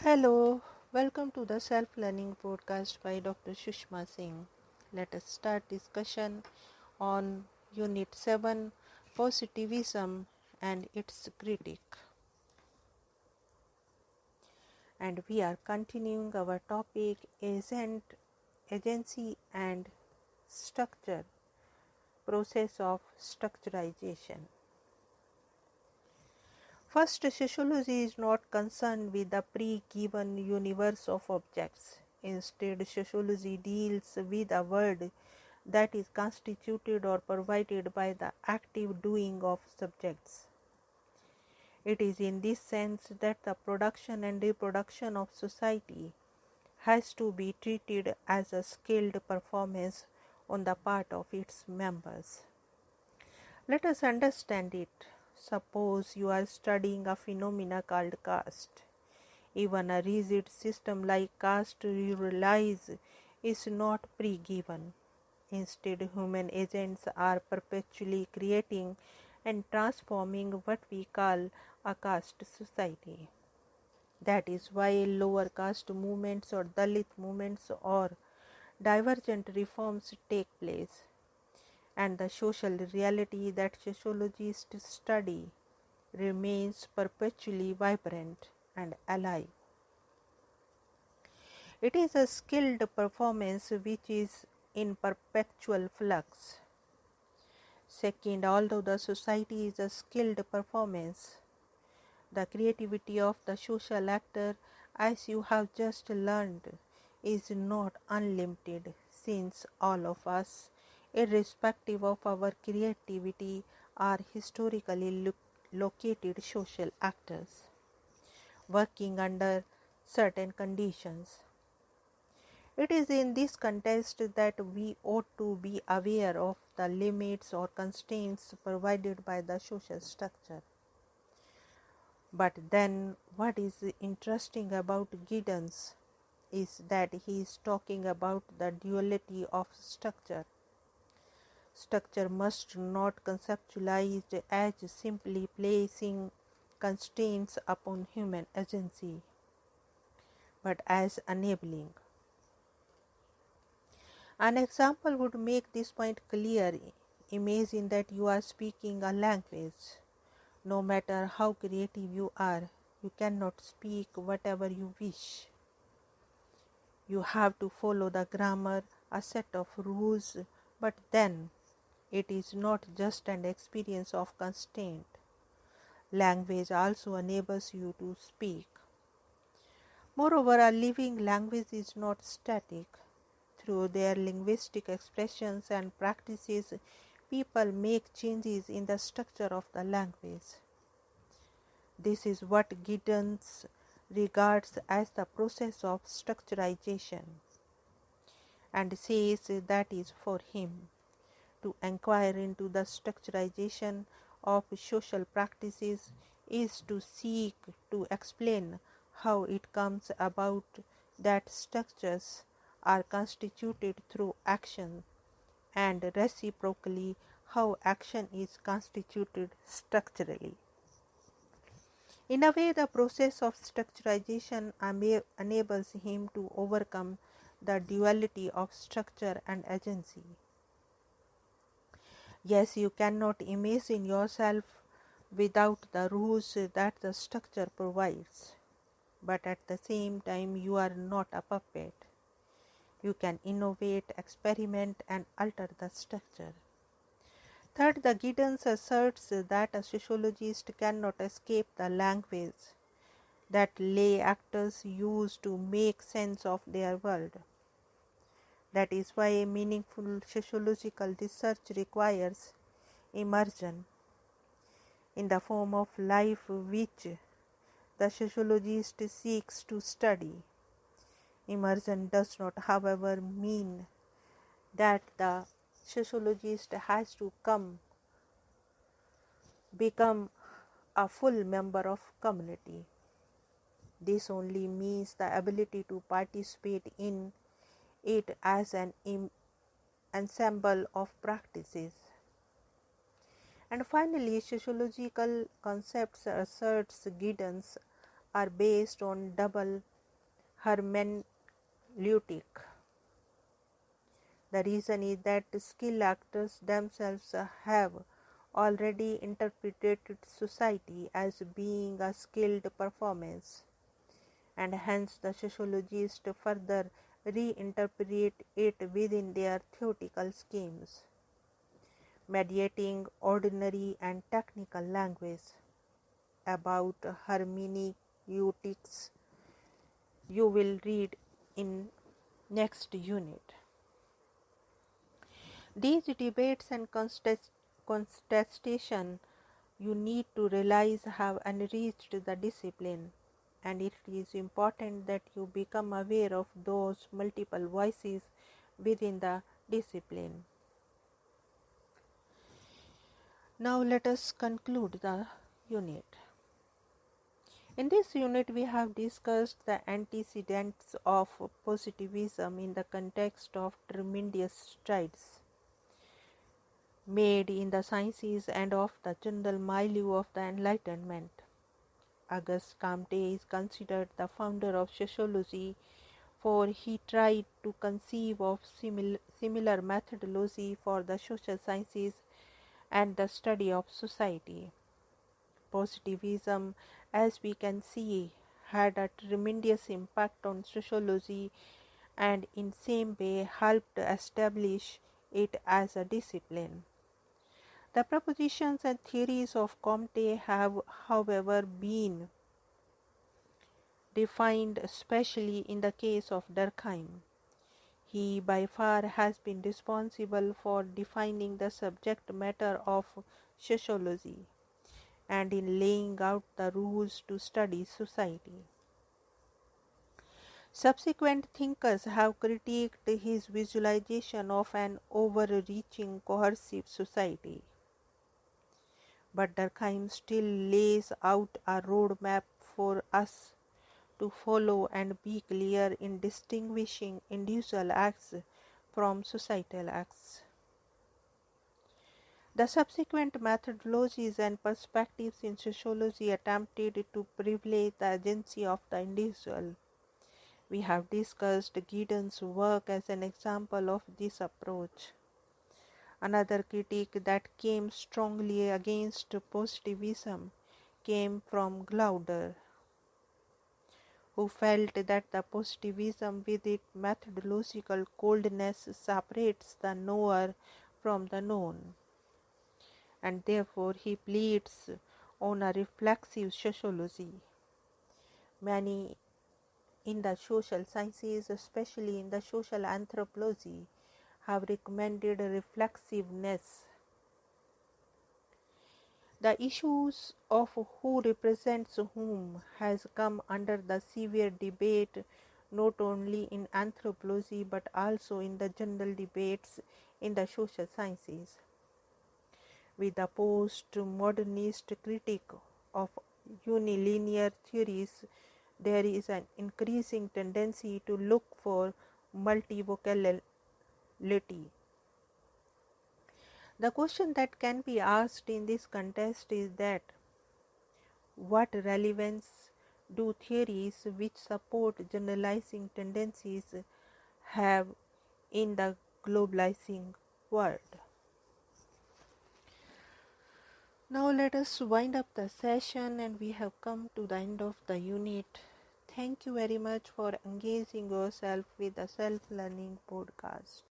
Hello, welcome to the Self-Learning Podcast by Dr. Sushma Singh. Let us start discussion on Unit 7, Positivism and its Critic. And we are continuing our topic Agency and Structure, Process of Structurization. First, sociology is not concerned with the pre-given universe of objects. Instead, sociology deals with a world that is constituted or provided by the active doing of subjects. It is in this sense that the production and reproduction of society has to be treated as a skilled performance on the part of its members. Let us understand it. Suppose you are studying a phenomena called caste. Even a rigid system like caste, you realize, is not pre-given. Instead, human agents are perpetually creating and transforming what we call a caste society. That is why lower caste movements or Dalit movements or divergent reforms take place, and the social reality that sociologists study remains perpetually vibrant and alive. It is a skilled performance which is in perpetual flux. Second, although the society is a skilled performance, the creativity of the social actor, as you have just learned, is not unlimited, since all of us, irrespective of our creativity, are historically located social actors, working under certain conditions. It is in this context that we ought to be aware of the limits or constraints provided by the social structure. But then what is interesting about Giddens is that he is talking about the duality of structure. Structure must not conceptualized as simply placing constraints upon human agency, but as enabling. An example would make this point clear. Imagine that you are speaking a language. No matter how creative you are, you cannot speak whatever you wish. You have to follow the grammar, a set of rules, but then it is not just an experience of constraint. Language also enables you to speak. Moreover, a living language is not static. Through their linguistic expressions and practices, people make changes in the structure of the language. This is what Giddens regards as the process of structurization, and says that is for him. To inquire into the structurization of social practices is to seek to explain how it comes about that structures are constituted through action, and reciprocally how action is constituted structurally. In a way, the process of structurization enables him to overcome the duality of structure and agency. Yes, you cannot imagine yourself without the rules that the structure provides, but at the same time you are not a puppet. You can innovate, experiment, and alter the structure. Third, the Giddens asserts that a sociologist cannot escape the language that lay actors use to make sense of their world. That is why meaningful sociological research requires immersion in the form of life which the sociologist seeks to study. Immersion does not, however, mean that the sociologist has to become a full member of community. This only means the ability to participate in it as an ensemble of practices. And finally, sociological concepts asserts Giddens are based on double hermeneutic. The reason is that skilled actors themselves have already interpreted society as being a skilled performance, and hence the sociologists further reinterpret it within their theoretical schemes, mediating ordinary and technical language. About hermeneutics you will read in next unit. These debates and contestation, you need to realize, have enriched the discipline, and it is important that you become aware of those multiple voices within the discipline. Now let us conclude the unit. In this unit, we have discussed the antecedents of positivism in the context of tremendous strides made in the sciences and of the general milieu of the Enlightenment. Auguste Comte is considered the founder of sociology, for he tried to conceive of similar methodology for the social sciences and the study of society. Positivism, as we can see, had a tremendous impact on sociology and in same way helped establish it as a discipline. The propositions and theories of Comte have, however, been defined, especially in the case of Durkheim. He by far has been responsible for defining the subject matter of sociology and in laying out the rules to study society. Subsequent thinkers have critiqued his visualization of an overreaching coercive society, but Durkheim still lays out a roadmap for us to follow and be clear in distinguishing individual acts from societal acts. The subsequent methodologies and perspectives in sociology attempted to privilege the agency of the individual. We have discussed Giddens' work as an example of this approach. Another critique that came strongly against positivism came from Glauder, who felt that the positivism with its methodological coldness separates the knower from the known, and therefore he pleads on a reflexive sociology. Many in the social sciences, especially in the social anthropology, have recommended reflexiveness. The issues of who represents whom has come under the severe debate not only in anthropology but also in the general debates in the social sciences. With the post-modernist critique of unilinear theories, there is an increasing tendency to look for multivocality. The question that can be asked in this context is that what relevance do theories which support generalizing tendencies have in the globalizing world? Now let us wind up the session, and we have come to the end of the unit. Thank you very much for engaging yourself with the self-learning podcast.